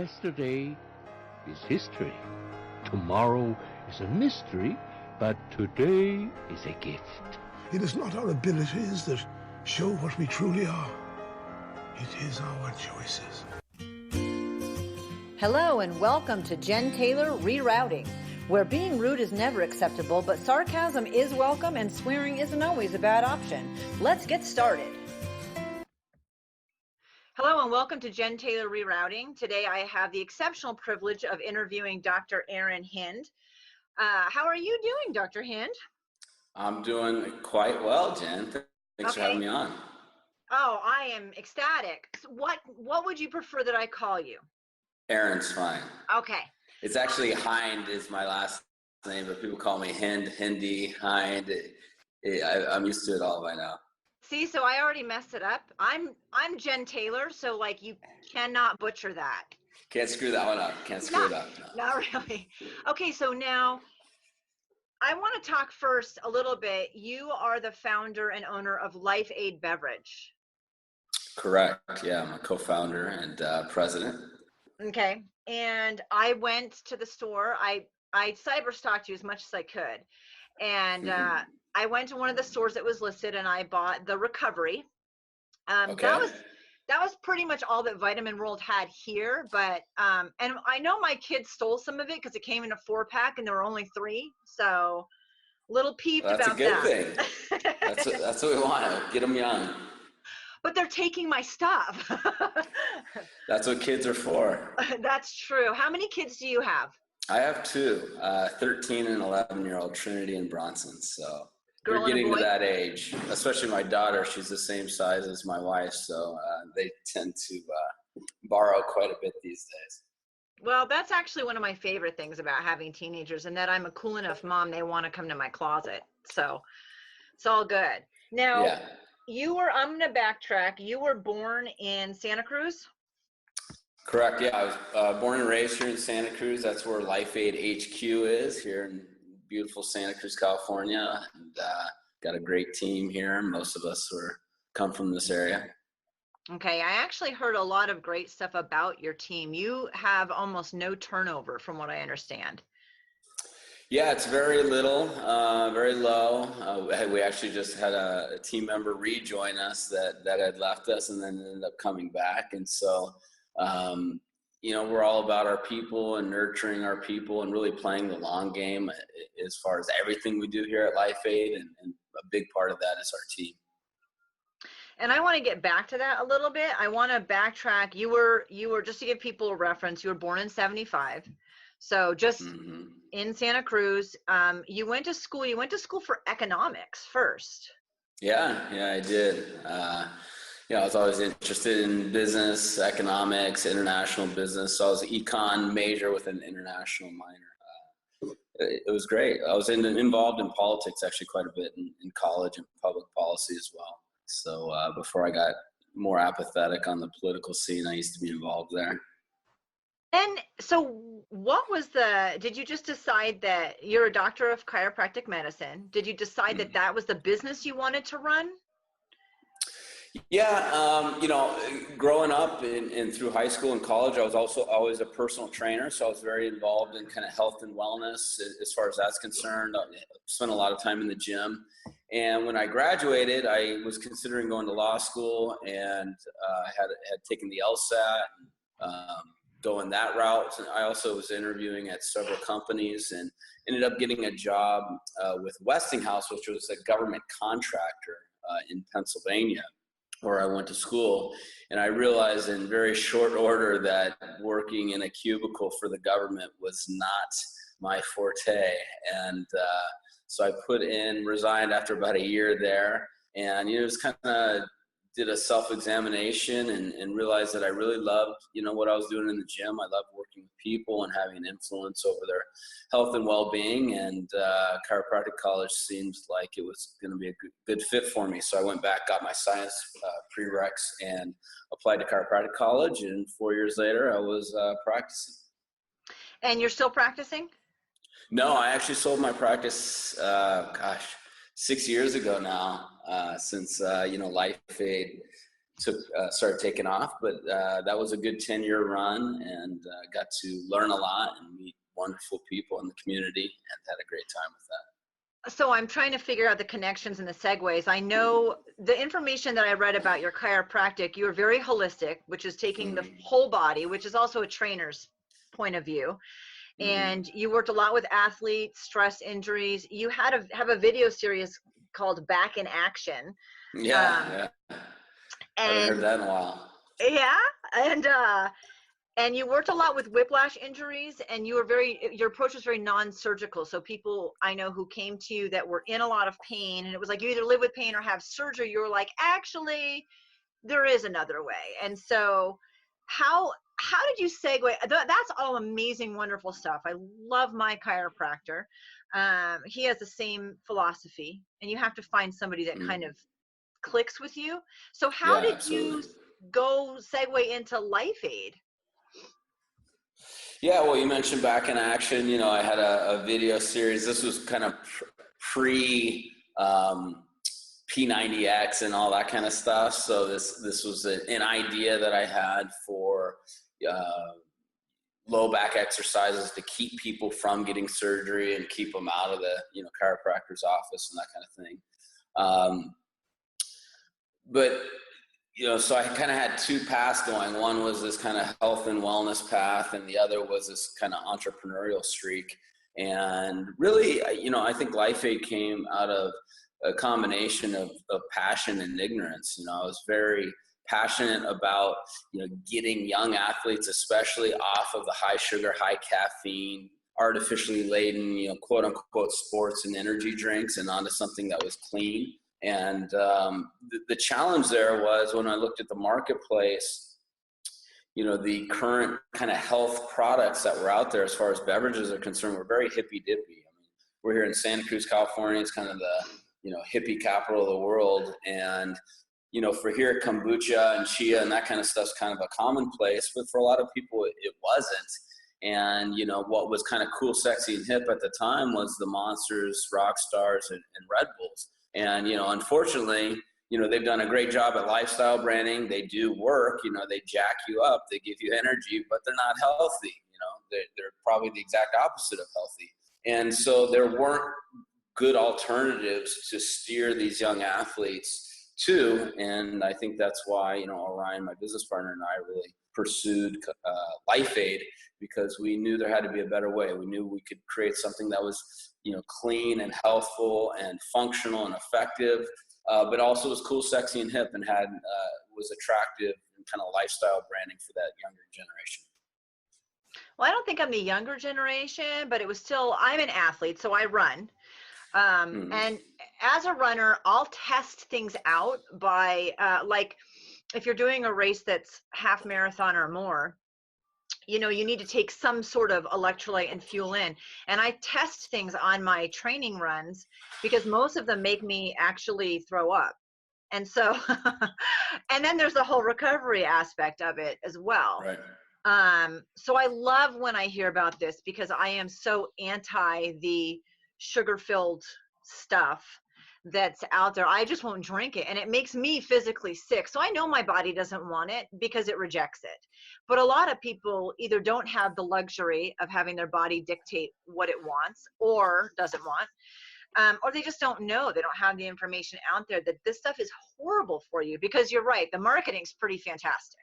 yesterday is history. Tomorrow is a mystery, but today is a gift. It is not our abilities that show what we truly are. It is our choices. Hello and welcome to Jen Taylor Rerouting, where being rude is never acceptable, but sarcasm is welcome and swearing isn't always a bad option. Let's get started. Hello and welcome to Jen Taylor Rerouting. Today I have the exceptional privilege of interviewing Dr. Aaron Hinde. How are you doing, Dr. Hinde? I'm doing quite well, Jen. Thanks for having me on. Oh, I am ecstatic. So what would you prefer that I call you? Aaron's fine. Okay. It's actually Hinde is my last name, but people call me Hinde, Hinde. I'm used to it all by now. See, so I already messed it up. I'm Jen Taylor, so like you cannot butcher that. Can't screw that one up. Can't screw it up. No. Not really. Okay, so now I want to talk first a little bit. You are the founder and owner of LifeAID Beverage. Correct. Yeah, I'm a co-founder and president. Okay, and I went to the store. I cyber stalked you as much as I could, and I went to one of the stores that was listed, and I bought the recovery. Okay. That was pretty much all that Vitamin World had here, but and I know my kids stole some of it because it came in a 4-pack and there were only 3, so little peeved about that. That's a good thing. That's what we want to get them young. But they're taking my stuff. That's what kids are for. That's true. How many kids do you have? I have 2, 13 and 11-year-old, Trinity and Bronson. So Girl we're getting and a boy? to that age, especially my daughter. She's the same size as my wife. So they tend to borrow quite a bit these days. Well, that's actually one of my favorite things about having teenagers, and that I'm a cool enough mom. They want to come to my closet. So it's all good. Now, Yeah. I'm going to backtrack. You were born in Santa Cruz? Correct. Yeah, I was born and raised here in Santa Cruz. That's where LifeAID HQ is, here in beautiful Santa Cruz, California. And got a great team here. Most of us come from this area. Okay, I actually heard a lot of great stuff about your team. You have almost no turnover from what I understand. Yeah, it's very little, very low. We actually just had a team member rejoin us that had left us and then ended up coming back. And so, we're all about our people and nurturing our people and really playing the long game as far as everything we do here at LifeAID. And a big part of that is our team. And I want to get back to that a little bit. I want to backtrack. You were just to give people a reference, you were born in 75. So just in Santa Cruz, you went to school for economics first. Yeah, I did. I was always interested in business, economics, international business. So I was an econ major with an international minor. It was great. I was involved in politics actually quite a bit in college and public policy as well. So before I got more apathetic on the political scene, I used to be involved there. And so did you just decide that you're a doctor of chiropractic medicine? Did you decide that was the business you wanted to run? Yeah, growing up and through high school and college, I was also always a personal trainer. So I was very involved in kind of health and wellness as far as that's concerned. I spent a lot of time in the gym. And when I graduated, I was considering going to law school and had taken the LSAT, going that route. And I also was interviewing at several companies and ended up getting a job with Westinghouse, which was a government contractor in Pennsylvania, where I went to school. And I realized in very short order that working in a cubicle for the government was not my forte. And so I resigned after about a year there. And, it was kind of did a self-examination and realized that I really loved, what I was doing in the gym. I loved working with people and having an influence over their health and well-being. And chiropractic college seemed like it was going to be a good fit for me. So I went back, got my science prereqs, and applied to chiropractic college. And 4 years later, I was practicing. And you're still practicing? No, I actually sold my practice, 6 years ago now, since, LifeAID started taking off. But that was a good 10-year run, and got to learn a lot and meet wonderful people in the community, and had a great time with that. So I'm trying to figure out the connections and the segues. I know the information that I read about your chiropractic, you are very holistic, which is taking the whole body, which is also a trainer's point of view. And you worked a lot with athletes, stress injuries. You have a video series called Back in Action. Yeah. I haven't heard that in a while. Yeah. And you worked a lot with whiplash injuries, and your approach was very non-surgical. So people I know who came to you that were in a lot of pain, and it was like you either live with pain or have surgery. You were like, actually, there is another way. And so how did you segue? That's all amazing, wonderful stuff. I love my chiropractor. He has the same philosophy, and you have to find somebody that kind of clicks with you. So how did you segue into LifeAID? Yeah, well, you mentioned Back in Action. You know, I had a video series. This was kind of pre P90X and all that kind of stuff. So this was an idea that I had for low back exercises to keep people from getting surgery and keep them out of the chiropractor's office and that kind of thing. But so I kind of had two paths going. One was this kind of health and wellness path, and the other was this kind of entrepreneurial streak. And really, I think LifeAID came out of a combination of passion and ignorance. I was very passionate about, getting young athletes, especially off of the high sugar, high caffeine, artificially laden, quote unquote sports and energy drinks, and onto something that was clean. And the challenge there was, when I looked at the marketplace, the current kind of health products that were out there as far as beverages are concerned were very hippy-dippy. I mean, we're here in Santa Cruz, California. It's kind of the, hippie capital of the world. And, for here, kombucha and chia and that kind of stuff is kind of a commonplace. But for a lot of people, it wasn't. And, what was kind of cool, sexy, and hip at the time was the Monsters, Rockstars, and Red Bulls. And, unfortunately, they've done a great job at lifestyle branding. They do work, they jack you up, they give you energy, but they're not healthy. They're probably the exact opposite of healthy. And so there weren't good alternatives to steer these young athletes to. And I think that's why, Orion, my business partner, and I really pursued LifeAID, because we knew there had to be a better way. We knew we could create something that was clean and healthful and functional and effective, but also was cool, sexy, and hip, and was attractive and kind of lifestyle branding for that younger generation. Well, I don't think I'm the younger generation, but it was still, I'm an athlete, so I run. And as a runner, I'll test things out by, like, if you're doing a race that's half marathon or more, you need to take some sort of electrolyte and fuel in. And I test things on my training runs, because most of them make me actually throw up. And so, and then there's the whole recovery aspect of it as well. Right. So I love when I hear about this, because I am so anti the sugar-filled stuff that's out there. I just won't drink it, and it makes me physically sick. So I know my body doesn't want it because it rejects it. But a lot of people either don't have the luxury of having their body dictate what it wants or doesn't want, or they just don't know. They don't have the information out there that this stuff is horrible for you, because you're right, the marketing's pretty fantastic.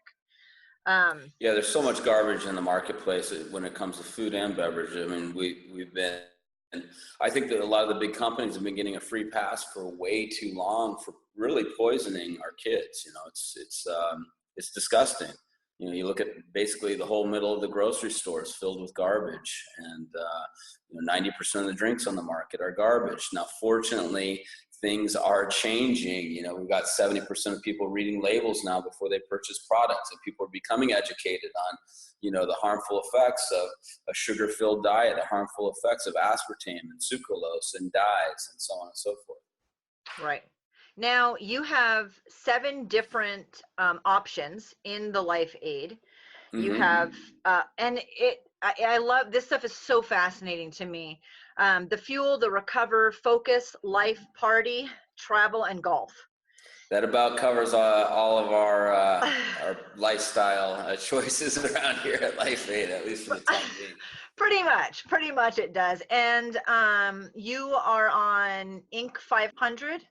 Yeah, there's so much garbage in the marketplace when it comes to food and beverage. I mean, we've been, and I think that a lot of the big companies have been getting a free pass for way too long for really poisoning our kids. It's disgusting. You look at basically the whole middle of the grocery store is filled with garbage, and 90% of the drinks on the market are garbage. Now, fortunately, things are changing. We've got 70% of people reading labels now before they purchase products, and people are becoming educated on, the harmful effects of a sugar-filled diet, the harmful effects of aspartame and sucralose and dyes and so on and so forth. Right. Now, you have 7 different options in the LifeAID. You have, and I love, this stuff is so fascinating to me. The fuel, the recover, focus, life, party, travel, and golf. That about covers all of our lifestyle choices around here at LifeAID, at least for the time being. Pretty much it does. And you are on Inc. 500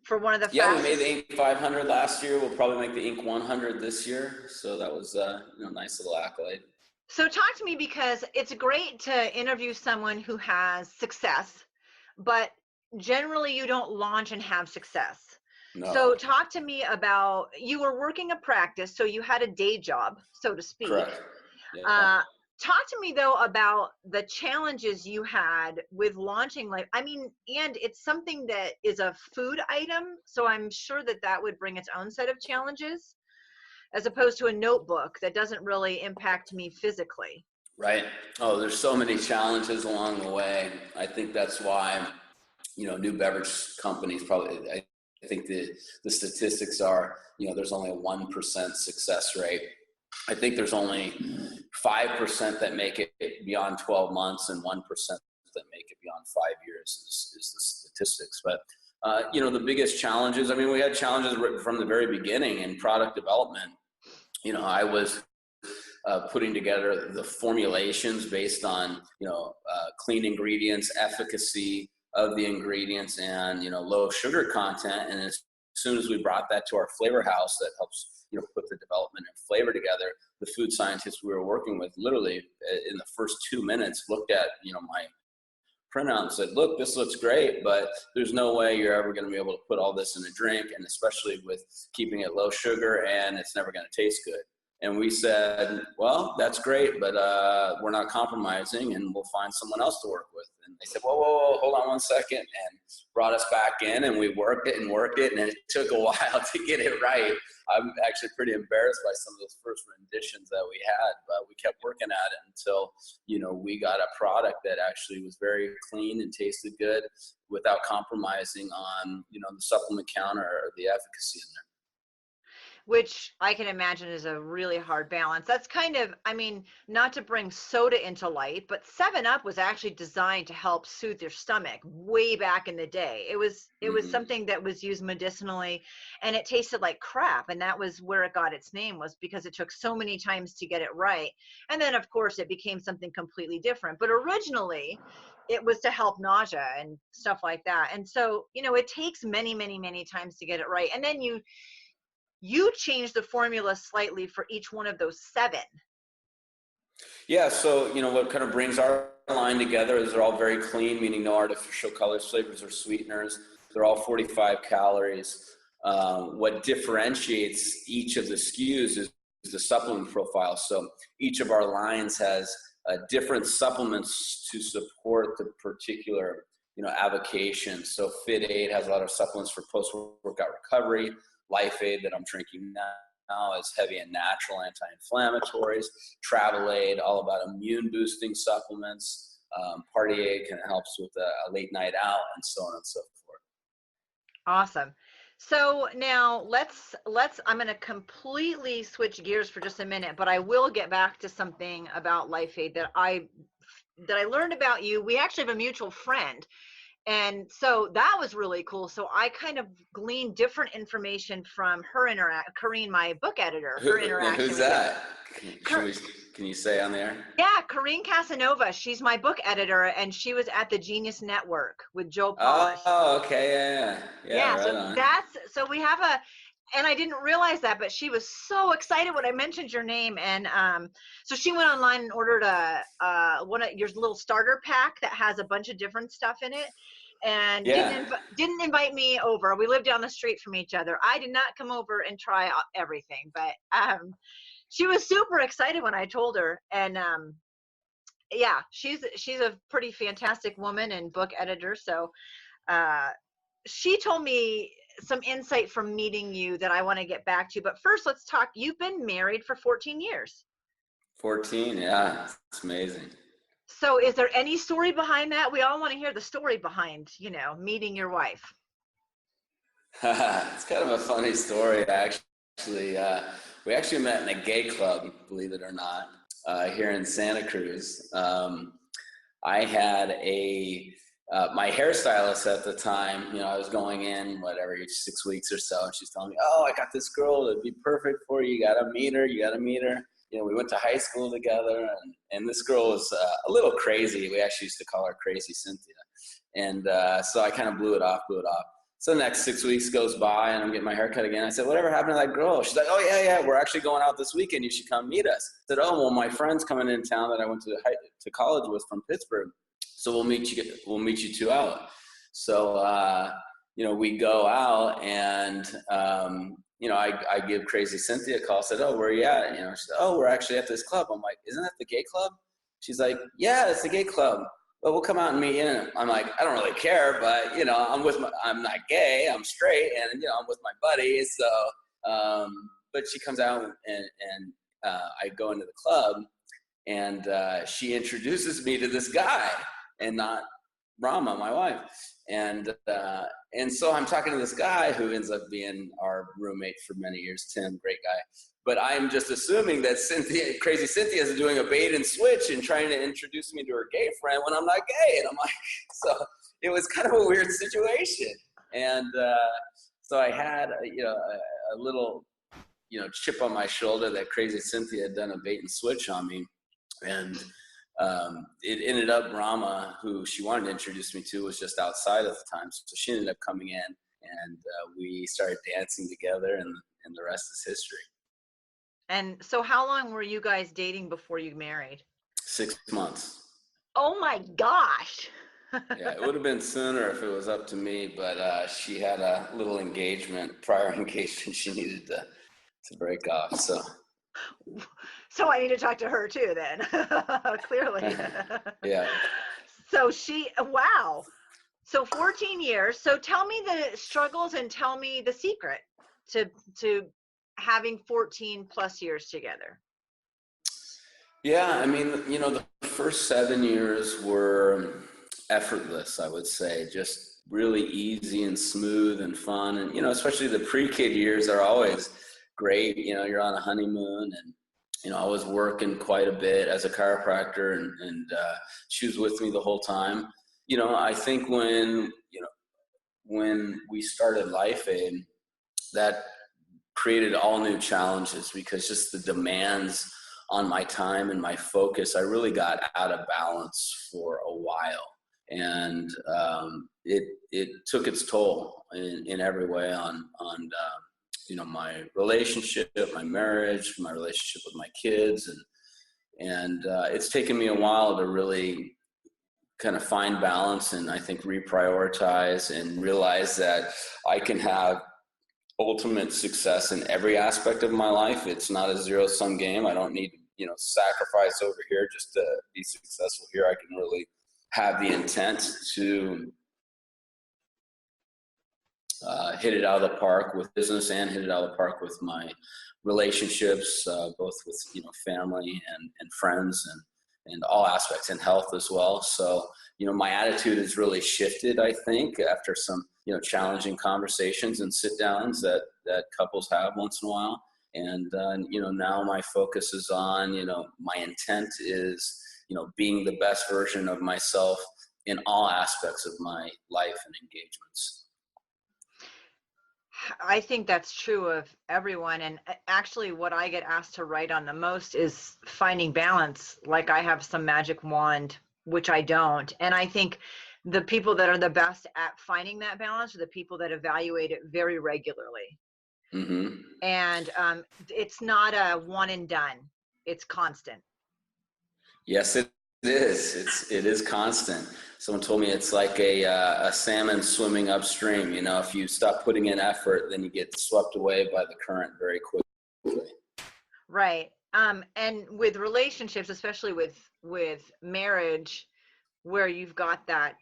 for one of the Yeah, fastest. we made the Inc. 500 last year. We'll probably make the Inc. 100 this year. So that was nice little accolade. So talk to me, because it's great to interview someone who has success, but generally you don't launch and have success. No. So talk to me about, you were working a practice, so you had a day job, so to speak. Correct. Yeah. Talk to me though about the challenges you had with launching and it's something that is a food item, so I'm sure that would bring its own set of challenges, as opposed to a notebook that doesn't really impact me physically. Right. Oh, there's so many challenges along the way. I think that's why, new beverage companies probably, I think the statistics are, there's only a 1% success rate. I think there's only 5% that make it beyond 12 months and 1% that make it beyond 5 years is the statistics. But, the biggest challenges, we had challenges from the very beginning in product development. I was putting together the formulations based on, clean ingredients, efficacy of the ingredients, and, low sugar content. And as soon as we brought that to our flavor house that helps, put the development and flavor together, the food scientists we were working with literally in the first 2 minutes looked at, my printout and said, look, this looks great, but there's no way you're ever going to be able to put all this in a drink, and especially with keeping it low sugar, and it's never going to taste good. And we said, well, that's great, but we're not compromising, and we'll find someone else to work with. And they said, whoa, hold on one second, and brought us back in, and we worked it, and it took a while to get it right. I'm actually pretty embarrassed by some of those first renditions that we had, but we kept working at it until, we got a product that actually was very clean and tasted good without compromising on, the supplement counter or the efficacy in there. Which I can imagine is a really hard balance. That's kind of, not to bring soda into light, but 7-Up was actually designed to help soothe your stomach way back in the day. It was something that was used medicinally, and it tasted like crap. And that was where it got its name, was because it took so many times to get it right. And then of course it became something completely different. But originally it was to help nausea and stuff like that. And so, it takes many, many, many times to get it right. And then you change the formula slightly for each one of those 7. Yeah, so, what kind of brings our line together is they're all very clean, meaning no artificial colors, flavors, or sweeteners. They're all 45 calories. What differentiates each of the SKUs is the supplement profile. So each of our lines has different supplements to support the particular, avocation. So Fit8 has a lot of supplements for post-workout recovery. LifeAID that I'm drinking now is heavy and natural anti-inflammatories. TravelAid, all about immune boosting supplements. Party Aid kind of helps with a late night out, and so on and so forth. Awesome. So now let's I'm going to completely switch gears for just a minute, but I will get back to something about LifeAID that I learned about you. We actually have a mutual friend. And so that was really cool. So I kind of gleaned different information from her Corrine, my book editor, her interaction. Who's that? Can you say on there? Yeah, Corrine Casanova. She's my book editor, and she was at the Genius Network with Joe Polish. Oh, okay, yeah. Right, so we have and I didn't realize that, but she was so excited when I mentioned your name. And so she went online and ordered one of your little starter pack that has a bunch of different stuff in it, and didn't invite me over. We live down the street from each other. I did not come over and try everything, but she was super excited when I told her. And she's a pretty fantastic woman and book editor. So she told me some insight from meeting you that I want to get back to. But first, let's talk. You've been married for 14 years. 14, yeah. It's amazing. So is there any story behind that? We all want to hear the story behind, meeting your wife. It's kind of a funny story, actually. We actually met in a gay club, believe it or not, here in Santa Cruz. I had my hairstylist at the time, I was going in, whatever, 6 weeks or so, and she's telling me, oh, I got this girl that'd be perfect for you. You got to meet her. We went to high school together, and this girl was a little crazy. We actually used to call her Crazy Cynthia. And so I kind of blew it off. So the next 6 weeks goes by, and I'm getting my hair cut again. I said, whatever happened to that girl? She's like, oh, yeah, we're actually going out this weekend. You should come meet us. I said, oh, well, my friend's coming in town that I went to college with from Pittsburgh. So we'll meet you two out. So, we go out, and, I give Crazy Cynthia a call. I said, oh, where are you at? She said, oh, we're actually at this club. I'm like, isn't that the gay club? She's like, yeah, it's the gay club. Well, we'll come out and meet you. I'm like, I don't really care, but, I'm not gay, I'm straight, and, I'm with my buddy. So, but she comes out, and I go into the club, and she introduces me to this guy, and not Rama, my wife. And so I'm talking to this guy who ends up being our roommate for many years, Tim, great guy. But I'm just assuming that Crazy Cynthia is doing a bait and switch and trying to introduce me to her gay friend when I'm not gay. And I'm like, so it was kind of a weird situation. And so I had, a little, chip on my shoulder that Crazy Cynthia had done a bait and switch on me. And it ended up Rama, who she wanted to introduce me to, was just outside at the time. So she ended up coming in, and we started dancing together, and the rest is history. And so how long were you guys dating before you married? 6 months. Oh my gosh. Yeah, it would have been sooner if it was up to me, but she had a little prior engagement she needed to break off. So I need to talk to her too then, clearly. Yeah. So wow. So 14 years. So tell me the struggles and tell me the secret to having 14 plus years together. Yeah, I mean, the first 7 years were effortless, I would say, just really easy and smooth and fun. And, especially the pre-kid years are always great. You're on a honeymoon, and, I was working quite a bit as a chiropractor, and she was with me the whole time. I think when we started LifeAID, that created all new challenges, because just the demands on my time and my focus, I really got out of balance for a while. And it took its toll in every way on my relationship, my marriage, my relationship with my kids. And it's taken me a while to really kind of find balance, and I think reprioritize and realize that I can have ultimate success in every aspect of my life. It's not a zero-sum game. I don't need to, sacrifice over here just to be successful here. I can really have the intent to hit it out of the park with business and hit it out of the park with my relationships, both with, family and friends and all aspects, and health as well. So, my attitude has really shifted, I think, after some, challenging conversations and sit downs that couples have once in a while. And, now my focus is on, my intent is, being the best version of myself in all aspects of my life and engagements. I think that's true of everyone. And actually what I get asked to write on the most is finding balance. Like I have some magic wand, which I don't. And I think the people that are the best at finding that balance are the people that evaluate it very regularly. Mm-hmm. And it's not a one and done. It's constant. Yes, it is. It is constant. Someone told me it's like a salmon swimming upstream. If you stop putting in effort, then you get swept away by the current very quickly. Right. And with relationships, especially with marriage, where you've got that,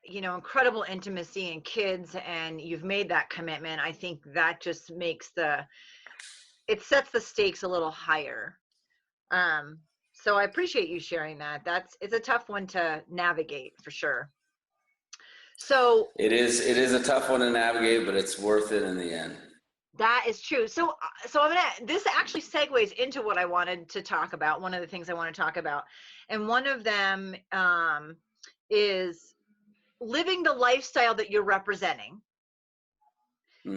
incredible intimacy and kids, and you've made that commitment, I think that just makes it sets the stakes a little higher. So I appreciate you sharing that. It's a tough one to navigate for sure. So it is a tough one to navigate, but it's worth it in the end. That is true. So this actually segues into what I wanted to talk about. One of the things I want to talk about, and one of them is living the lifestyle that you're representing.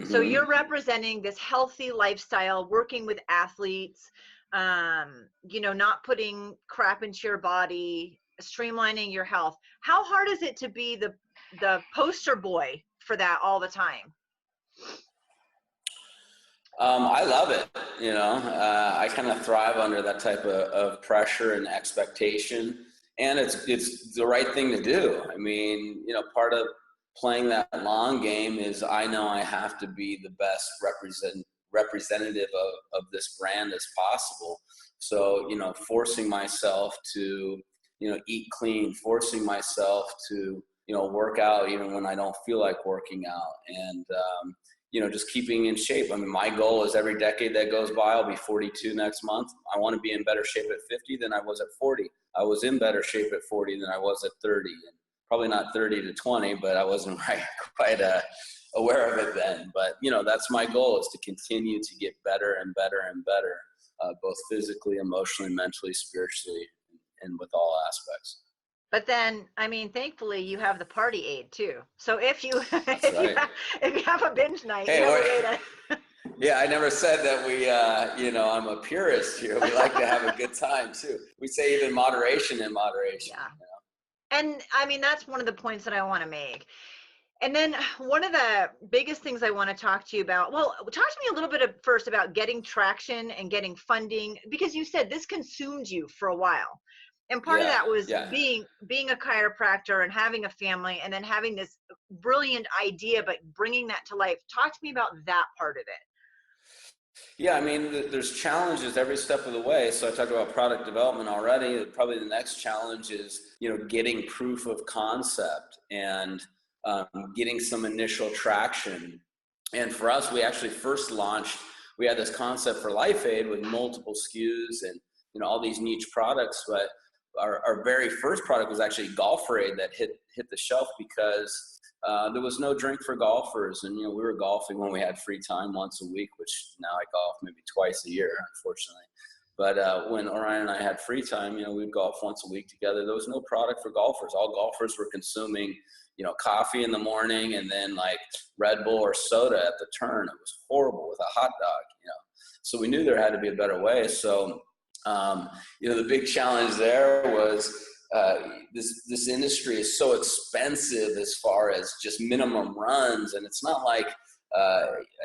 So you're representing this healthy lifestyle, working with athletes, not putting crap into your body, streamlining your health. How hard is it to be the poster boy for that all the time? I love it. I kind of thrive under that type of pressure and expectation, and it's the right thing to do. I mean, part of playing that long game is I know I have to be the best representative of this brand as possible. So, forcing myself to, eat clean, forcing myself to, work out even when I don't feel like working out, and, just keeping in shape. I mean, my goal is every decade that goes by, I'll be 42 next month. I want to be in better shape at 50 than I was at 40. I was in better shape at 40 than I was at 30. And probably not 30 to 20, but I wasn't quite aware of it then. But, that's my goal, is to continue to get better and better and better, both physically, emotionally, mentally, spiritually, and with all aspects. But then, I mean, thankfully you have the party aid too. So if you have a binge night, hey, you have a way to. Yeah, I never said that I'm a purist here. We like to have a good time too. We say even moderation in moderation. Yeah. And I mean, that's one of the points that I want to make. And then one of the biggest things I want to talk to you about, well, talk to me a little bit first about getting traction and getting funding, because you said this consumed you for a while. And part of that was being a chiropractor and having a family, and then having this brilliant idea, but bringing that to life. Talk to me about that part of it. Yeah, I mean, there's challenges every step of the way. So I talked about product development already. Probably the next challenge is, getting proof of concept and getting some initial traction. And for us, we actually first launched, we had this concept for LifeAID with multiple SKUs and, all these niche products. But our very first product was actually Golfer-Aid that hit the shelf because there was no drink for golfers. And, we were golfing when we had free time once a week, which now I golf maybe twice a year, unfortunately. But when Orion and I had free time, we'd golf once a week together. There was no product for golfers. All golfers were consuming, coffee in the morning and then like Red Bull or soda at the turn. It was horrible with a hot dog, So we knew there had to be a better way. So, the big challenge there was this industry is so expensive as far as just minimum runs. And it's not like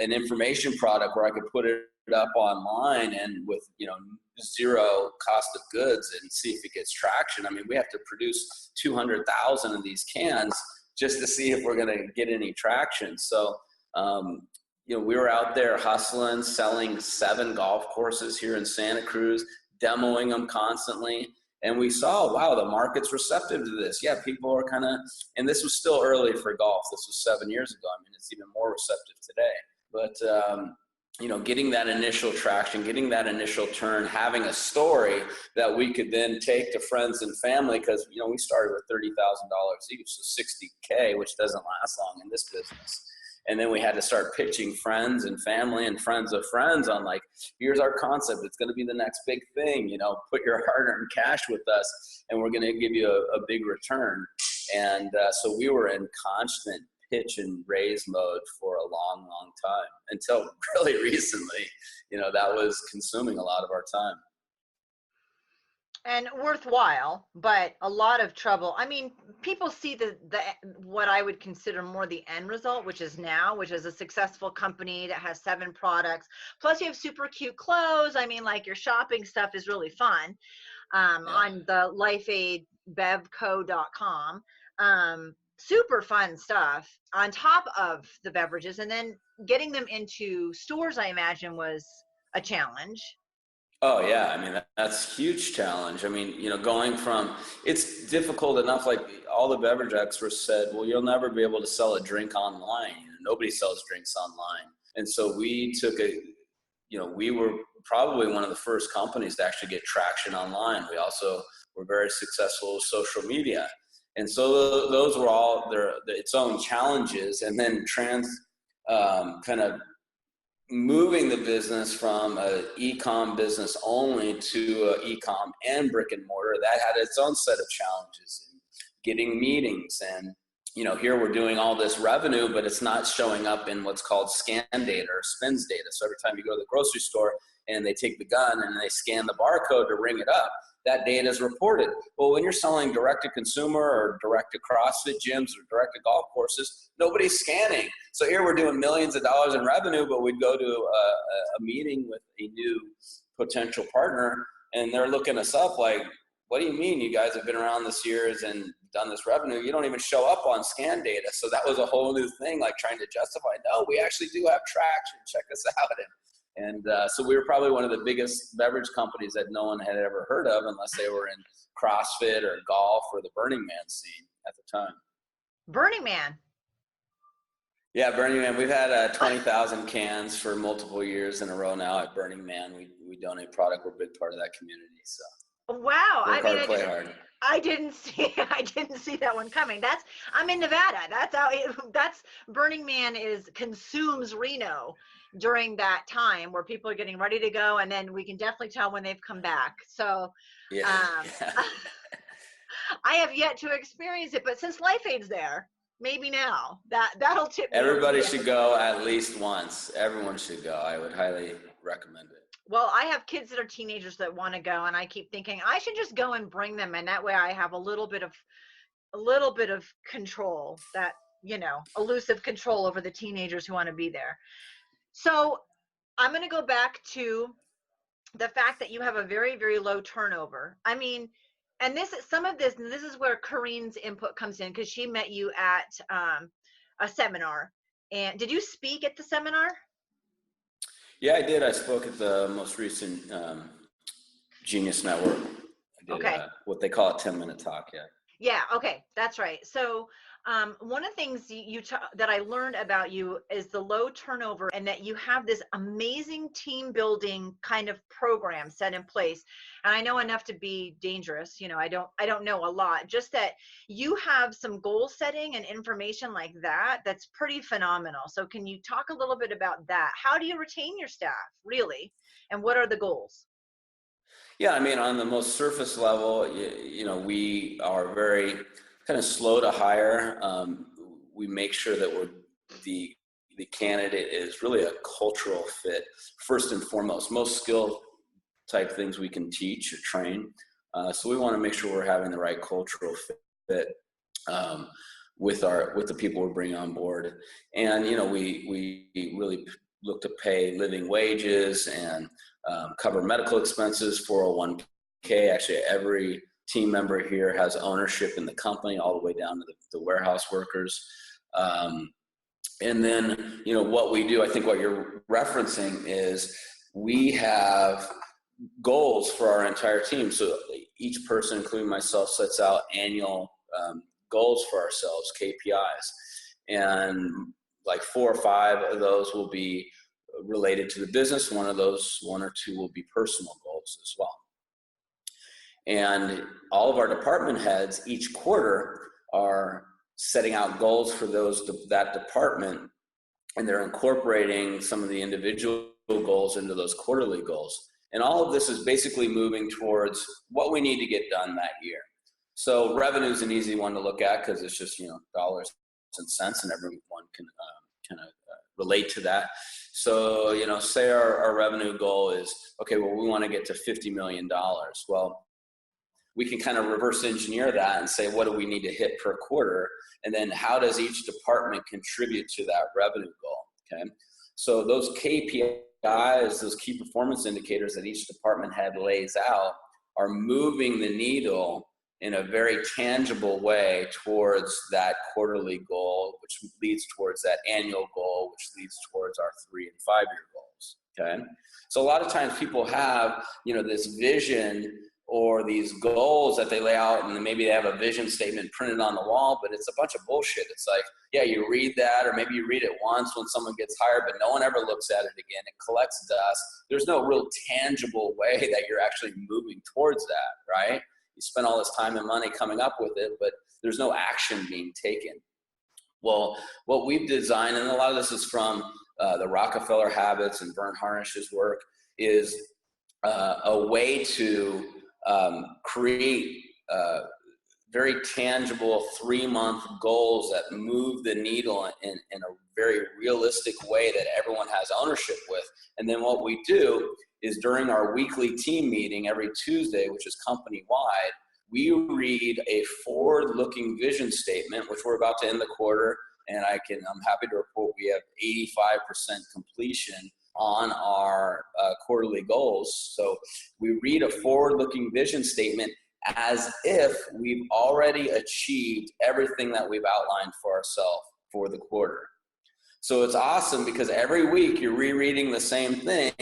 an information product where I could put it up online and with, zero cost of goods and see if it gets traction. I mean, we have to produce 200,000 of these cans just to see if we're going to get any traction. So, we were out there hustling, selling 7 golf courses here in Santa Cruz, demoing them constantly. And we saw, wow, the market's receptive to this. Yeah, people are and this was still early for golf. This was 7 years ago. I mean, it's even more receptive today. But, getting that initial traction, getting that initial turn, having a story that we could then take to friends and family, because, we started with $30,000 each, so $60K, which doesn't last long in this business. And then we had to start pitching friends and family and friends of friends on like, here's our concept. It's going to be the next big thing, put your hard-earned cash with us and we're going to give you a big return. And so we were in constant pitch and raise mode for a long, long time until really recently, that was consuming a lot of our time. And worthwhile, but a lot of trouble. I mean, people see the what I would consider more the end result, which is a successful company that has 7 products. Plus you have super cute clothes. I mean, like your shopping stuff is really fun on the LifeAID bevco.com. Super fun stuff on top of the beverages, and then getting them into stores, I imagine, was a challenge. Oh yeah, I mean, that's a huge challenge. I mean, going from, it's difficult enough, like all the beverage experts said, well, you'll never be able to sell a drink online. Nobody sells drinks online. And so we took we were probably one of the first companies to actually get traction online. We also were very successful with social media. And so those were all its own challenges. And then kind of moving the business from an e-com business only to an e-com and brick and mortar, that had its own set of challenges. And getting meetings and, here we're doing all this revenue, but it's not showing up in what's called scan data or spins data. So every time you go to the grocery store and they take the gun and they scan the barcode to ring it up, that data is reported. Well, when you're selling direct to consumer or direct to CrossFit gyms or direct to golf courses, nobody's scanning. So here we're doing millions of dollars in revenue, but we'd go to a meeting with a new potential partner and they're looking us up like, what do you mean you guys have been around this years and done this revenue? You don't even show up on scan data. So that was a whole new thing, like trying to justify, no, we actually do have traction. Check us out. And so we were probably one of the biggest beverage companies that no one had ever heard of unless they were in CrossFit or golf or the Burning Man scene at the time. Burning Man. Yeah, Burning Man. We've had 20,000 cans for multiple years in a row now at Burning Man. We donate product. We're a big part of that community. So. Wow. Work hard, play hard. I didn't see that one coming. I'm in Nevada. That's Burning Man consumes Reno during that time where people are getting ready to go, and then we can definitely tell when they've come back. So yeah. I have yet to experience it, but since LifeAID's there, maybe now that'll tip me. Everybody should go at least once. Everyone should go. I would highly recommend it. Well, I have kids that are teenagers that want to go, and I keep thinking I should just go and bring them, and that way I have a little bit of control, that, elusive control over the teenagers who want to be there. So I'm going to go back to the fact that you have a very, very low turnover. I mean, and this is where Kareen's input comes in, because she met you at a seminar. And did you speak at the seminar? Yeah, I did. I spoke at the most recent Genius Network. I did, okay. What they call a 10-minute talk, yeah. Yeah, okay, that's right. So one of the things that I learned about you is the low turnover, and that you have this amazing team building kind of program set in place. And I know enough to be dangerous. I don't know a lot. Just that you have some goal setting and information like that. That's pretty phenomenal. So can you talk a little bit about that? How do you retain your staff, really? And what are the goals? Yeah, I mean, on the most surface level, we are very kind of slow to hire. We make sure that the candidate is really a cultural fit first and foremost. Most skill type things we can teach or train. So we want to make sure we're having the right cultural fit with the people we're bringing on board. And we really look to pay living wages and cover medical expenses, 401k. Actually, every team member here has ownership in the company, all the way down to the warehouse workers. And then, what we do, I think what you're referencing is we have goals for our entire team. So each person, including myself, sets out annual goals for ourselves, KPIs. And like 4 or 5 of those will be related to the business. One or two will be personal goals as well. And all of our department heads each quarter are setting out goals for that department, and they're incorporating some of the individual goals into those quarterly goals. And all of this is basically moving towards what we need to get done that year. So revenue is an easy one to look at because it's just, dollars and cents, and everyone can kind of relate to that. So, say our revenue goal is, okay, well, we want to get to $50 million. Well, we can kind of reverse engineer that and say, what do we need to hit per quarter? And then how does each department contribute to that revenue goal? Okay. So those KPIs, those key performance indicators that each department head lays out, are moving the needle in a very tangible way towards that quarterly goal, which leads towards that annual goal, which leads towards our 3- and 5-year goals. Okay. So a lot of times people have, this vision or these goals that they lay out, and maybe they have a vision statement printed on the wall, but it's a bunch of bullshit. It's like, yeah, you read that, or maybe you read it once when someone gets hired, but no one ever looks at it again. It collects dust. There's no real tangible way that you're actually moving towards that, right? You spend all this time and money coming up with it, but there's no action being taken. Well, what we've designed, and a lot of this is from the Rockefeller Habits and Vern Harnish's work, is a way to create very tangible 3-month goals that move the needle in a very realistic way that everyone has ownership with. And then what we do is during our weekly team meeting every Tuesday, which is company-wide, we read a forward-looking vision statement, which we're about to end the quarter, and I'm happy to report we have 85% completion on our quarterly goals. So we read a forward-looking vision statement as if we've already achieved everything that we've outlined for ourselves for the quarter. So it's awesome because every week you're rereading the same thing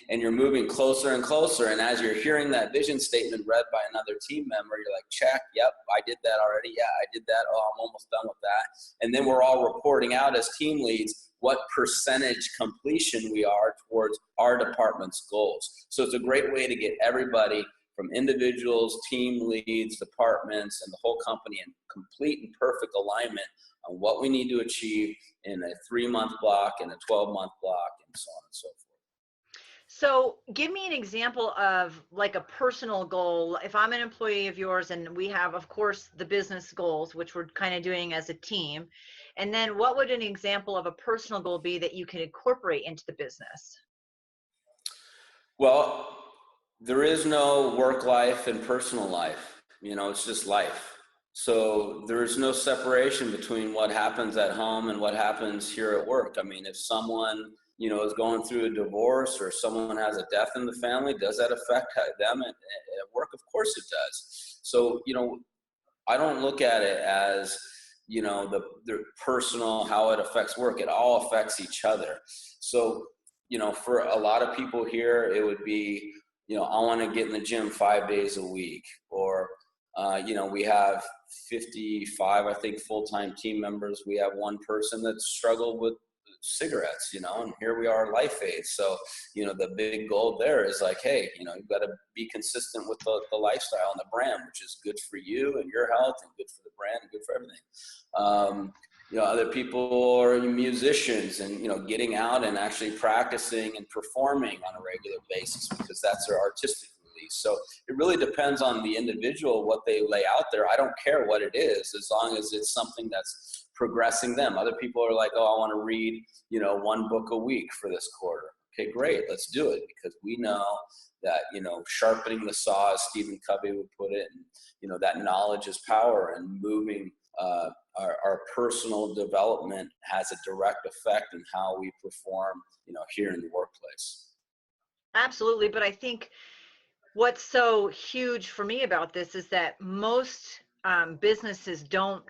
and you're moving closer and closer. And as you're hearing that vision statement read by another team member, you're like, check, yep, I did that already. Yeah, I did that. Oh, I'm almost done with that. And then we're all reporting out as team leads what percentage completion we are towards our department's goals. So it's a great way to get everybody from individuals, team leads, departments, and the whole company in complete and perfect alignment on what we need to achieve in a 3-month block and a 12-month block and so on and so forth. So give me an example of like a personal goal. If I'm an employee of yours and we have, of course, the business goals, which we're kind of doing as a team. And then what would an example of a personal goal be that you can incorporate into the business? Well, there is no work life and personal life. It's just life. So there's no separation between what happens at home and what happens here at work. I mean, if someone, is going through a divorce or someone has a death in the family, does that affect them at work? Of course it does. So, I don't look at it as, the personal, how it affects work. It all affects each other. So, for a lot of people here, it would be, I want to get in the gym 5 days a week, or, we have 55, I think, full-time team members. We have one person that struggled with cigarettes, and here we are, LifeAID. So, the big goal there is like, hey, you've got to be consistent with the lifestyle and the brand, which is good for you and your health and good for the brand and good for everything. Other people are musicians and, getting out and actually practicing and performing on a regular basis because that's their artistic release. So it really depends on the individual, what they lay out there. I don't care what it is, as long as it's something that's progressing them. Other people are like, oh, I want to read, 1 book a week for this quarter. Okay, great. Let's do it, because we know that, sharpening the saw, as Stephen Covey would put it, and, that knowledge is power, and moving our personal development has a direct effect in how we perform, here in the workplace. Absolutely. But I think what's so huge for me about this is that most businesses don't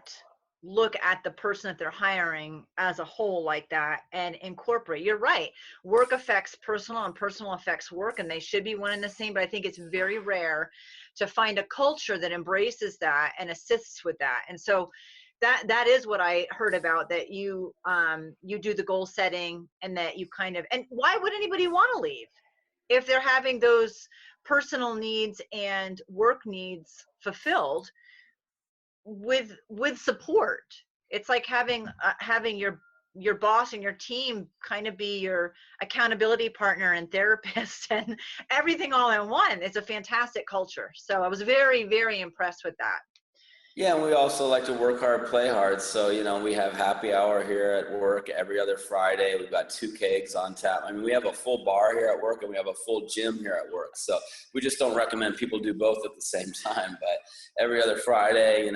look at the person that they're hiring as a whole like that and incorporate. You're right. Work affects personal and personal affects work, and they should be one and the same. But I think it's very rare to find a culture that embraces that and assists with that. And so that is what I heard about, that you do the goal setting, and that you and why would anybody want to leave if they're having those personal needs and work needs fulfilled with support? It's like having your boss and your team kind of be your accountability partner and therapist and everything all in one. It's a fantastic culture. So I was very, very impressed with that. Yeah, and we also like to work hard, play hard. So, we have happy hour here at work every other Friday. We've got 2 kegs on tap. I mean, we have a full bar here at work, and we have a full gym here at work. So we just don't recommend people do both at the same time. But every other Friday,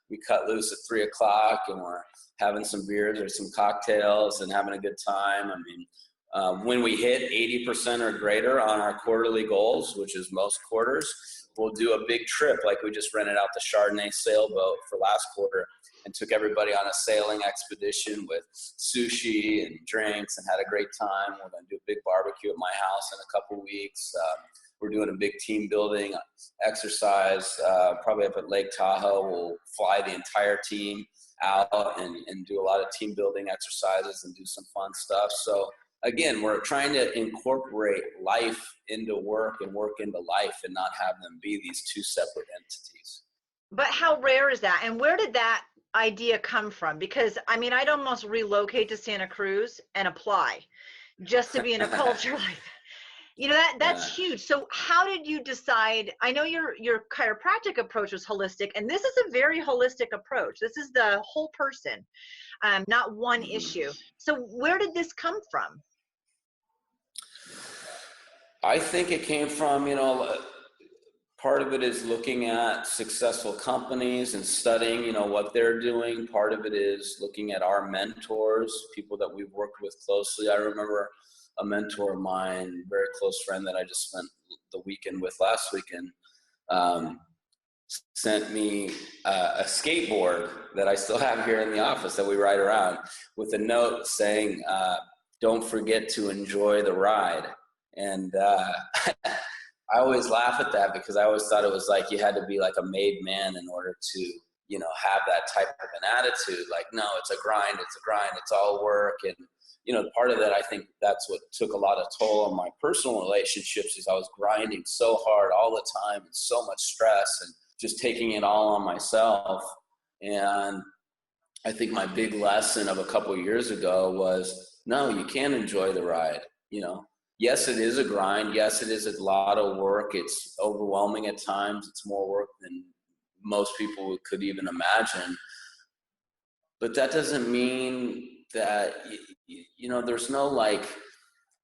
we cut loose at 3:00, and we're having some beers or some cocktails and having a good time. I mean, when we hit 80% or greater on our quarterly goals, which is most quarters, we'll do a big trip. Like we just rented out the Chardonnay sailboat for last quarter and took everybody on a sailing expedition with sushi and drinks and had a great time. We're going to do a big barbecue at my house in a couple weeks. We're doing a big team building exercise, probably up at Lake Tahoe. We'll fly the entire team out and do a lot of team building exercises and do some fun stuff. So again, we're trying to incorporate life into work and work into life, and not have them be these 2 separate entities. But how rare is that? And where did that idea come from? Because I mean, I'd almost relocate to Santa Cruz and apply just to be in a culture like that. You know, that's Yeah. huge. So how did you decide? I know your chiropractic approach was holistic, and this is a very holistic approach. This is the whole person, not one issue. So where did this come from? I think it came from, part of it is looking at successful companies and studying, what they're doing. Part of it is looking at our mentors, people that we've worked with closely. I remember a mentor of mine, very close friend that I just spent the weekend with last weekend, sent me a skateboard that I still have here in the office that we ride around, with a note saying, don't forget to enjoy the ride. And I always laugh at that, because I always thought it was like you had to be like a made man in order to, have that type of an attitude. Like, no, it's a grind, it's all work. And, part of that, I think that's what took a lot of toll on my personal relationships, is I was grinding so hard all the time, and so much stress, and just taking it all on myself. And I think my big lesson of a couple of years ago was, no, you can enjoy the ride. Yes, it is a grind. Yes, it is a lot of work. It's overwhelming at times. It's more work than most people could even imagine. But that doesn't mean that, there's no like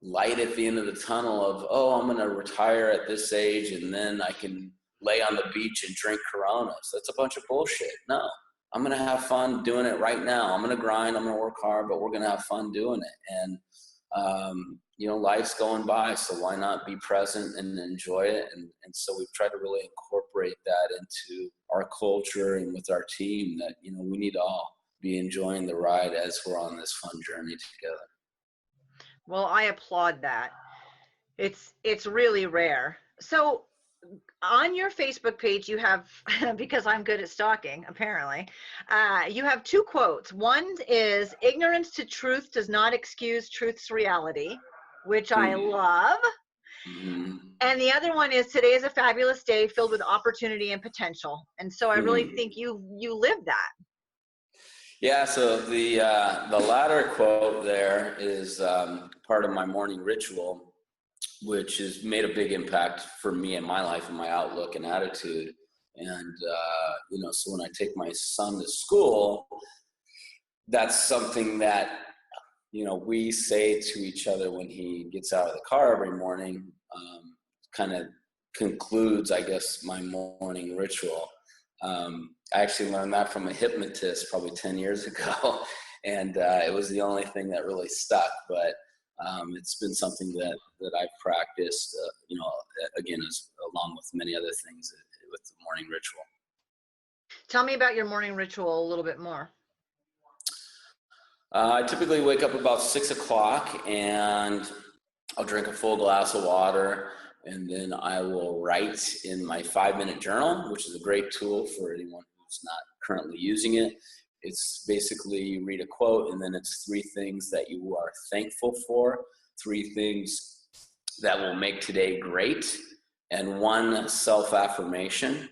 light at the end of the tunnel of, oh, I'm going to retire at this age and then I can lay on the beach and drink Coronas. That's a bunch of bullshit. No, I'm going to have fun doing it right now. I'm going to grind. I'm going to work hard, but we're going to have fun doing it. And, life's going by, so why not be present and enjoy it? And so we've tried to really incorporate that into our culture and with our team, that, we need to all be enjoying the ride as we're on this fun journey together. Well, I applaud that. It's really rare. So on your Facebook page, you have, because I'm good at stalking, apparently, you have two quotes. One is, ignorance to truth does not excuse truth's reality, which I love. And the other one is, today is a fabulous day filled with opportunity and potential. And so I really think you live that. Yeah, so the latter quote there is part of my morning ritual, which has made a big impact for me in my life and my outlook and attitude. And, so when I take my son to school, that's something that, we say to each other when he gets out of the car every morning, kind of concludes, I guess, my morning ritual. I actually learned that from a hypnotist probably 10 years ago. And it was the only thing that really stuck. But it's been something that I've practiced, again, along with many other things with the morning ritual. Tell me about your morning ritual a little bit more. I typically wake up about 6 o'clock, and I'll drink a full glass of water, and then I will write in my 5-minute journal, which is a great tool for anyone who's not currently using it. It's basically, you read a quote, and then it's 3 things that you are thankful for, 3 things that will make today great, and 1 self-affirmation.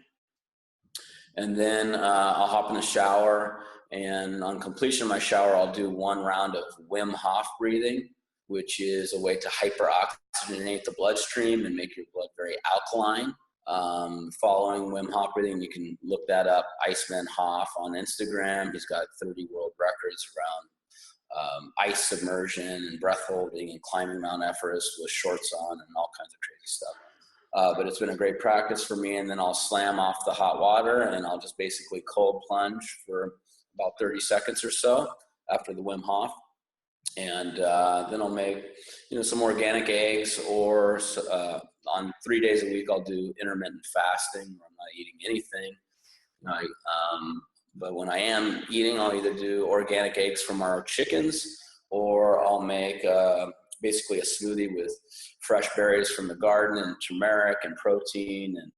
And then I'll hop in the shower, and on completion of my shower, I'll do 1 round of Wim Hof breathing, which is a way to hyperoxygenate the bloodstream and make your blood very alkaline. Following Wim Hof breathing, you can look that up, Iceman Hof on Instagram. He's got 30 world records around ice submersion and breath holding and climbing Mount Everest with shorts on and all kinds of crazy stuff. But it's been a great practice for me. And then I'll slam off the hot water, and I'll just basically cold plunge for about 30 seconds or so after the Wim Hof. And then I'll make, some organic eggs, or on 3 days a week, I'll do intermittent fasting, where I'm not eating anything. But when I am eating, I'll either do organic eggs from our chickens, or I'll make basically a smoothie with fresh berries from the garden and turmeric and protein and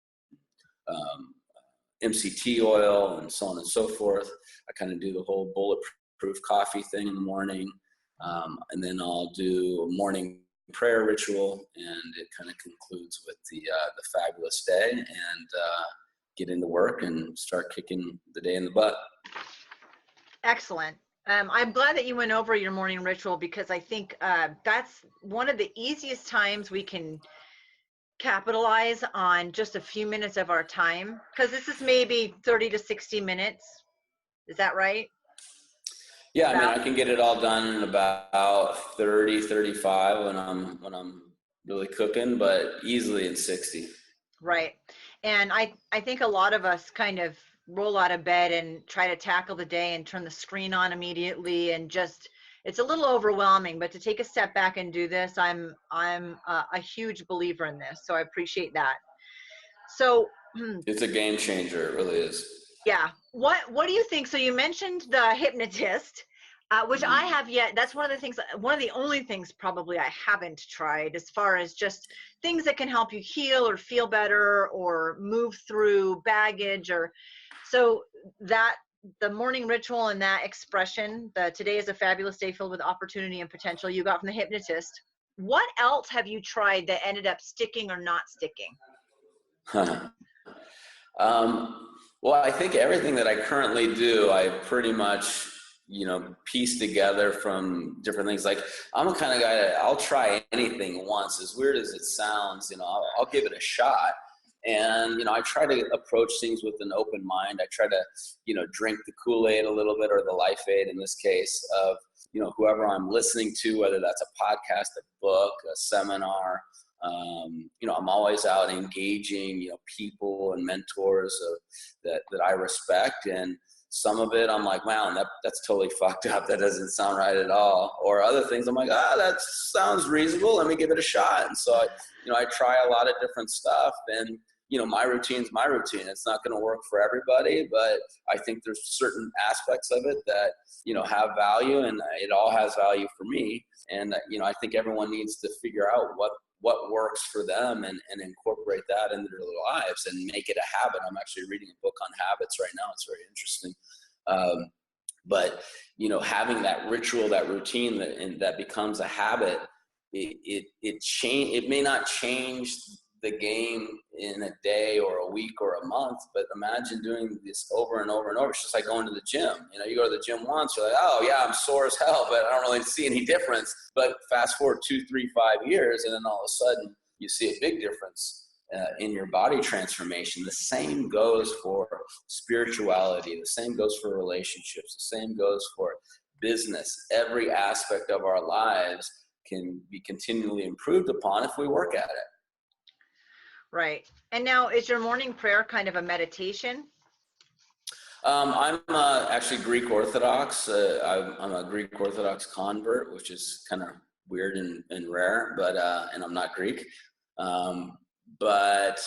MCT oil and so on and so forth. I kind of do the whole bulletproof coffee thing in the morning. And then I'll do a morning prayer ritual, and it kind of concludes with the fabulous day, and get into work and start kicking the day in the butt. Excellent. I'm glad that you went over your morning ritual, because I think that's one of the easiest times we can capitalize on just a few minutes of our time, because this is maybe 30 to 60 minutes. Is that right? Yeah, I mean, I can get it all done in about 30, 35 when I'm really cooking, but easily in 60. Right. And I think a lot of us kind of roll out of bed and try to tackle the day and turn the screen on immediately, and just, it's a little overwhelming. But to take a step back and do this, I'm a huge believer in this. So I appreciate that. So It's a game changer. It really is. yeah, what do you think? So you mentioned the hypnotist, which I have yet. That's one of the things, one of the only things probably I haven't tried, as far as just things that can help you heal or feel better or move through baggage. Or so that the morning ritual and that expression, the today is a fabulous day filled with opportunity and potential, you got from the hypnotist. What else have you tried that ended up sticking or not sticking? Well, I think everything that I currently do, I pretty much, piece together from different things. Like, I'm a kind of guy that I'll try anything once, as weird as it sounds, I'll give it a shot. And, I try to approach things with an open mind. I try to, drink the Kool-Aid a little bit, or the LifeAID in this case, of, whoever I'm listening to, whether that's a podcast, a book, a seminar. I'm always out engaging, people and mentors that I respect. And some of it I'm like, wow, that's totally fucked up. That doesn't sound right at all. Or other things I'm like, that sounds reasonable. Let me give it a shot. And so I try a lot of different stuff. And, my routine's my routine. It's not going to work for everybody, but I think there's certain aspects of it that, have value, and it all has value for me. And, I think everyone needs to figure out what works for them and incorporate that into their lives and make it a habit. I'm actually reading a book on habits right now. It's very interesting. But, having that ritual, that routine that becomes a habit, it may not change the game in a day or a week or a month, but imagine doing this over and over and over. It's just like going to the gym. You go to the gym once, you're like, oh yeah, I'm sore as hell, but I don't really see any difference. But fast forward 2, 3, 5 years, and then all of a sudden you see a big difference in your body transformation. The same goes for spirituality. The same goes for relationships. The same goes for business. Every aspect of our lives can be continually improved upon if we work at it. Right. And now, is your morning prayer kind of a meditation? I'm actually Greek Orthodox. I'm a Greek Orthodox convert, which is kind of weird and rare, but and I'm not Greek. But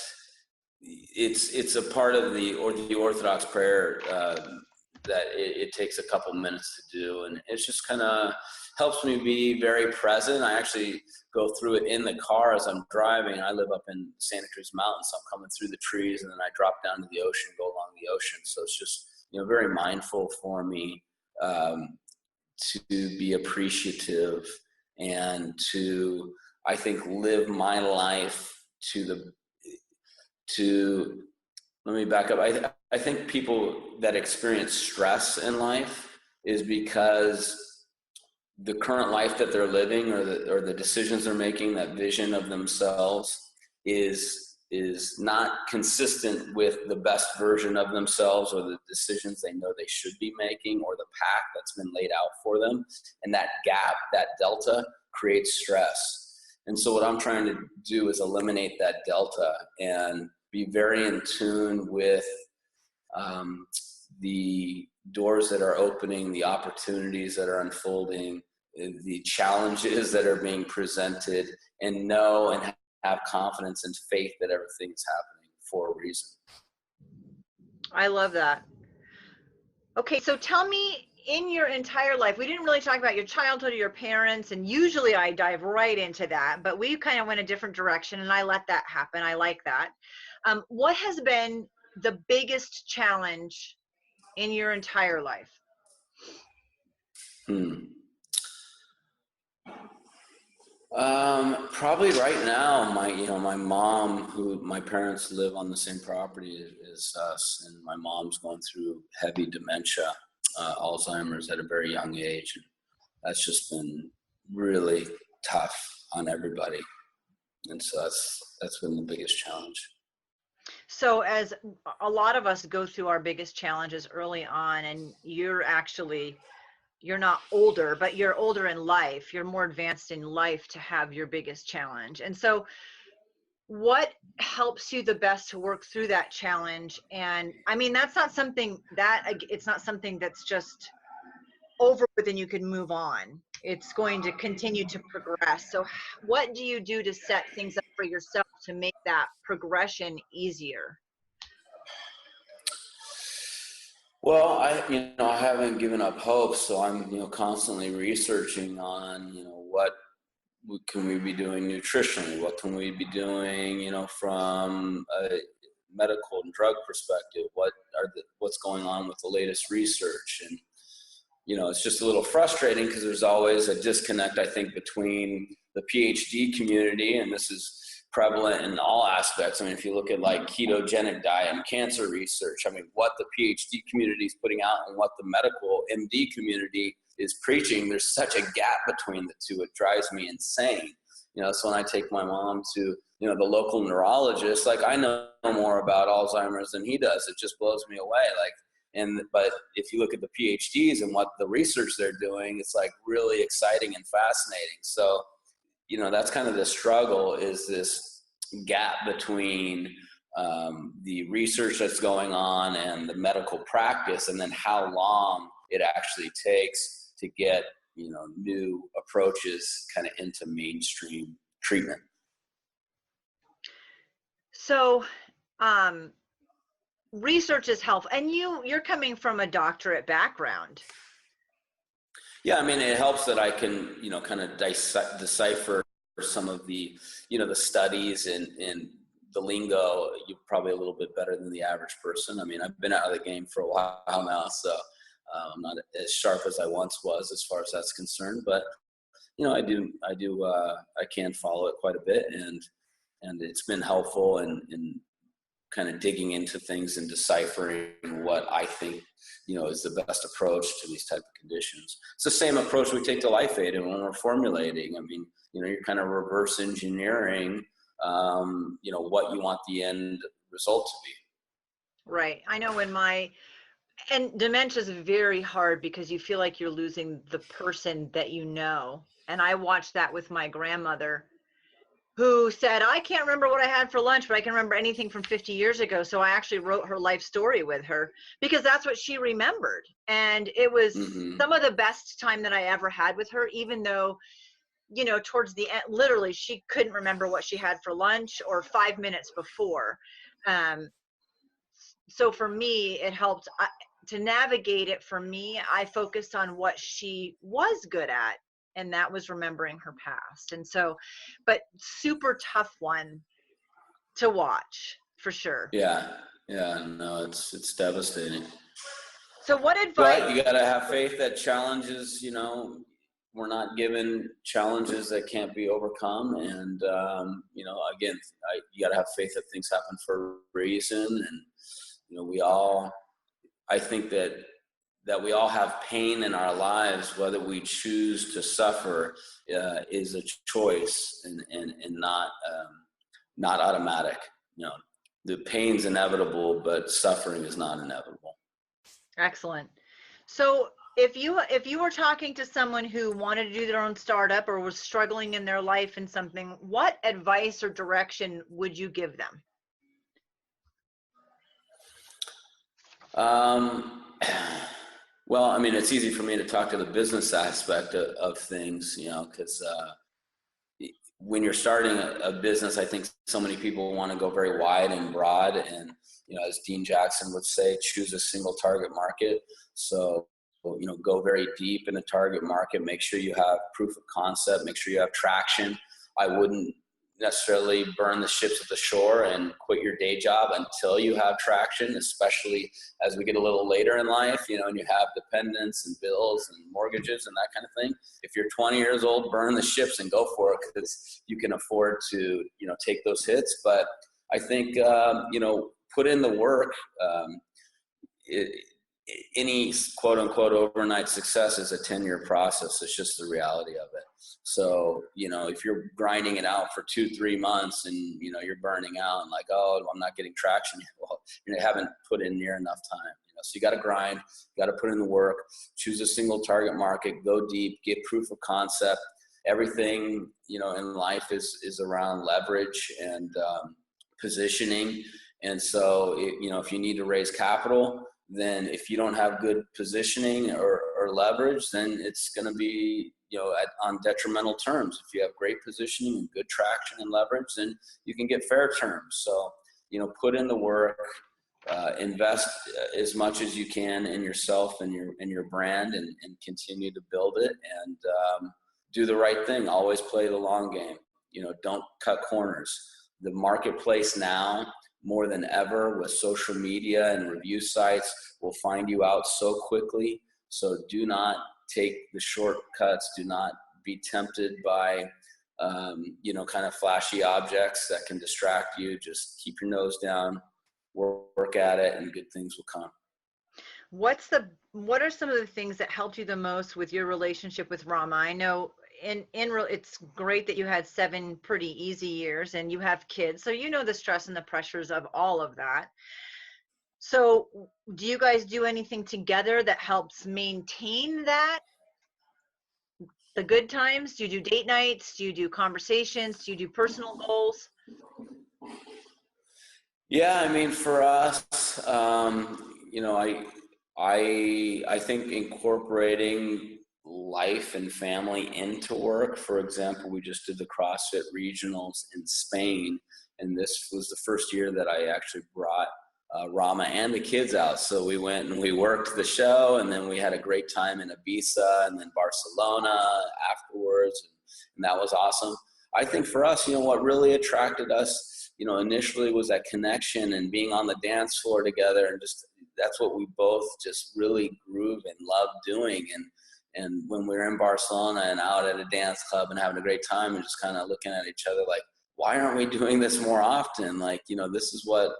it's a part of the Orthodox prayer that it takes a couple minutes to do, and it's just kind of helps me be very present. I actually go through it in the car as I'm driving. I live up in Santa Cruz Mountains, so I'm coming through the trees, and then I drop down to the ocean, go along the ocean. So it's just very mindful for me to be appreciative and to, I think, live my life let me back up. I think people that experience stress in life is because the current life that they're living, or the decisions they're making, that vision of themselves is not consistent with the best version of themselves, or the decisions they know they should be making, or the path that's been laid out for them. And that gap, that delta, creates stress. And so what I'm trying to do is eliminate that delta and be very in tune with the doors that are opening, the opportunities that are unfolding, the challenges that are being presented, and know and have confidence and faith that everything is happening for a reason. I love that. Okay, so tell me, in your entire life, we didn't really talk about your childhood or your parents, and usually I dive right into that, but we kind of went a different direction, and I let that happen. I like that. What has been the biggest challenge in your entire life? Probably right now, my mom, who my parents live on the same property as us, and my mom's going through heavy dementia. Alzheimer's at a very young age. And that's just been really tough on everybody. And so that's been the biggest challenge. So as a lot of us go through our biggest challenges early on, and you're not older, but you're older in life, you're more advanced in life to have your biggest challenge. And so what helps you the best to work through that challenge? And I mean, that's not something it's not something that's just over with and you can move on. It's going to continue to progress. So what do you do to set things up for yourself to make that progression easier? Well, I haven't given up hope, so I'm, constantly researching on, what can we be doing nutritionally? What can we be doing, from a medical and drug perspective? What's going on with the latest research? And, it's just a little frustrating because there's always a disconnect, I think, between the PhD community, and this is prevalent in all aspects. I mean, if you look at like ketogenic diet and cancer research, I mean, what the PhD community is putting out and what the medical MD community is preaching, there's such a gap between the two. It drives me insane. So when I take my mom to, the local neurologist, like I know more about Alzheimer's than he does. It just blows me away. But if you look at the PhDs and what the research they're doing, it's like really exciting and fascinating. So, that's kind of the struggle, is this gap between the research that's going on and the medical practice, and then how long it actually takes to get, new approaches kind of into mainstream treatment. So, research is helpful, and you're coming from a doctorate background. Yeah, I mean, it helps that I can, kind of decipher some of the, the studies and the lingo. You're probably a little bit better than the average person. I mean, I've been out of the game for a while now, so I'm not as sharp as I once was as far as that's concerned. But, I can follow it quite a bit, and it's been helpful in kind of digging into things and deciphering what I think, is the best approach to these type of conditions. It's the same approach we take to LifeAID and when we're formulating. I mean, you're kind of reverse engineering, what you want the end result to be. Right. I know and dementia is very hard because you feel like you're losing the person that you know. And I watched that with my grandmother, who said, I can't remember what I had for lunch, but I can remember anything from 50 years ago. So I actually wrote her life story with her because that's what she remembered. And it was some of the best time that I ever had with her, even though, towards the end, literally, she couldn't remember what she had for lunch or 5 minutes before. So for me, it helped to navigate it. For me, I focused on what she was good at, and that was remembering her past. And so, but super tough one to watch for sure. Yeah, no, it's devastating. So what advice? But you got to have faith that challenges, we're not given challenges that can't be overcome. And, again, you got to have faith that things happen for a reason. And, I think that we all have pain in our lives, whether we choose to suffer is a choice and not automatic. The pain's inevitable, but suffering is not inevitable. Excellent. So if you were talking to someone who wanted to do their own startup or was struggling in their life in something, what advice or direction would you give them? Well, I mean, it's easy for me to talk to the business aspect of things, because when you're starting a business, I think so many people want to go very wide and broad, and as Dean Jackson would say, choose a single target market. So, go very deep in the target market. Make sure you have proof of concept. Make sure you have traction. I wouldn't necessarily burn the ships at the shore and quit your day job until you have traction, especially as we get a little later in life, and you have dependents and bills and mortgages and that kind of thing. If you're 20 years old, burn the ships and go for it, because you can afford to, take those hits. But I think, put in the work. any quote unquote overnight success is a 10-year process. It's just the reality of it. So, if you're grinding it out for 2-3 months and, you're burning out and like, oh, I'm not getting traction. Well, you haven't put in near enough time. So you got to grind, got to put in the work, choose a single target market, go deep, get proof of concept. Everything, in life is around leverage and positioning. And so, if you need to raise capital, then if you don't have good positioning or leverage, then it's going to be, on detrimental terms. If you have great positioning and good traction and leverage, then you can get fair terms. So, put in the work, invest as much as you can in yourself and your brand, and continue to build it, and do the right thing. Always play the long game. Don't cut corners. The marketplace now, more than ever, with social media and review sites, will find you out so quickly. So do not take the shortcuts. Do not be tempted by, kind of flashy objects that can distract you. Just keep your nose down, work at it, and good things will come. What are some of the things that helped you the most with your relationship with Rama? I know it's great that you had 7 pretty easy years and you have kids, so the stress and the pressures of all of that. So do you guys do anything together that helps maintain that, the good times? Do you do date nights? Do you do conversations? Do you do personal goals? Yeah, I mean, for us, I think incorporating life and family into work. For example, we just did the CrossFit regionals in Spain, and this was the first year that I actually brought Rama and the kids out. So we went and we worked the show, and then we had a great time in Ibiza and then Barcelona afterwards, and that was awesome. I think for us, what really attracted us, initially was that connection and being on the dance floor together, and just that's what we both just really groove and love doing. And when we were in Barcelona and out at a dance club and having a great time and just kind of looking at each other like, why aren't we doing this more often? Like, this is what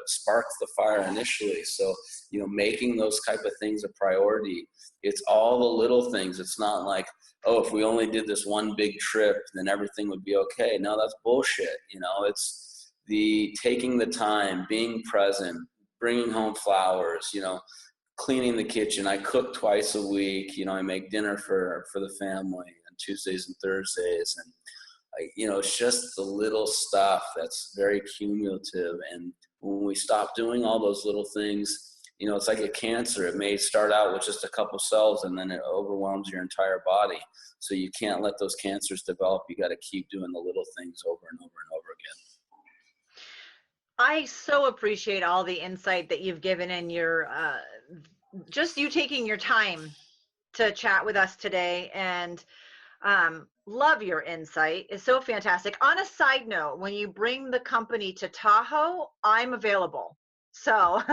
sparked the fire initially. So, making those type of things a priority. It's all the little things. It's not like, oh, if we only did this one big trip, then everything would be okay. No, that's bullshit. It's the taking the time, being present, bringing home flowers, cleaning the kitchen. I cook twice a week. I make dinner for the family on Tuesdays and Thursdays. And, it's just the little stuff that's very cumulative. And when we stop doing all those little things, it's like a cancer. It may start out with just a couple cells and then it overwhelms your entire body. So you can't let those cancers develop. You got to keep doing the little things over and over and over again. I so appreciate all the insight that you've given, and your just you taking your time to chat with us today, and love your insight. It's so fantastic. On a side note, when you bring the company to Tahoe, I'm available. So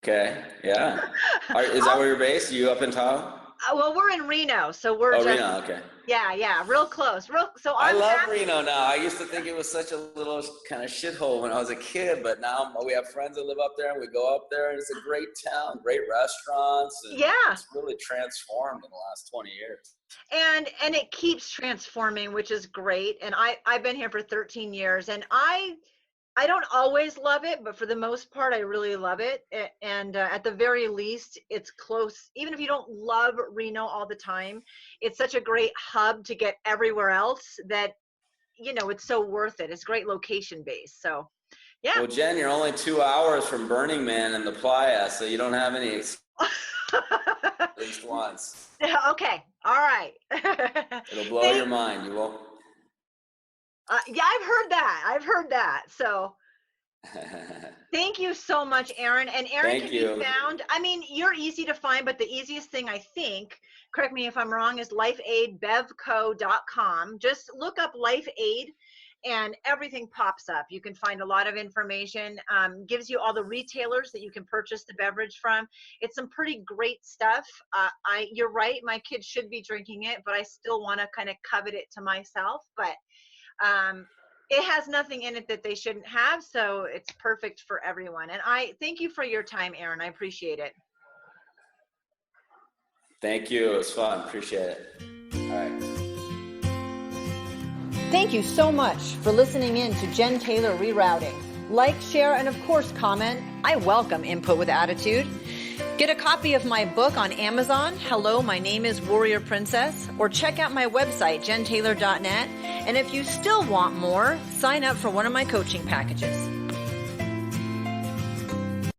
okay, yeah. Is that where you're based? Are you up in Tahoe? Well, we're in Reno, so we're just, Reno, okay. Yeah, real close. So I love Reno now. I used to think it was such a little kind of shithole when I was a kid, but now we have friends that live up there, and we go up there, and it's a great town, great restaurants. And yeah, it's really transformed in the last 20 years. And it keeps transforming, which is great. And I've been here for 13 years, and I don't always love it, but for the most part, I really love it. And at the very least, it's close. Even if you don't love Reno all the time, it's such a great hub to get everywhere else that, it's so worth it. It's great location based. So, yeah. Well, Jen, you're only 2 hours from Burning Man and the Playa, so you don't have any at least once. Okay. All right. It'll blow your mind. You won't. Yeah, I've heard that. So thank you so much, Aaron. And Aaron can be found. I mean, you're easy to find, but the easiest thing, I think, correct me if I'm wrong, is lifeaidbevco.com. Just look up LifeAID and everything pops up. You can find a lot of information, gives you all the retailers that you can purchase the beverage from. It's some pretty great stuff. You're right, my kids should be drinking it, but I still want to kind of covet it to myself. But it has nothing in it that they shouldn't have, so it's perfect for everyone. And I thank you for your time, Aaron. I appreciate it. Thank you. It was fun. Appreciate it. All right. Thank you so much for listening in to Jen Taylor Rerouting. Like, share, and of course, comment. I welcome input with attitude. Get a copy of my book on Amazon, Hello, My Name is Warrior Princess, or check out my website, jentaylor.net. And if you still want more, sign up for one of my coaching packages.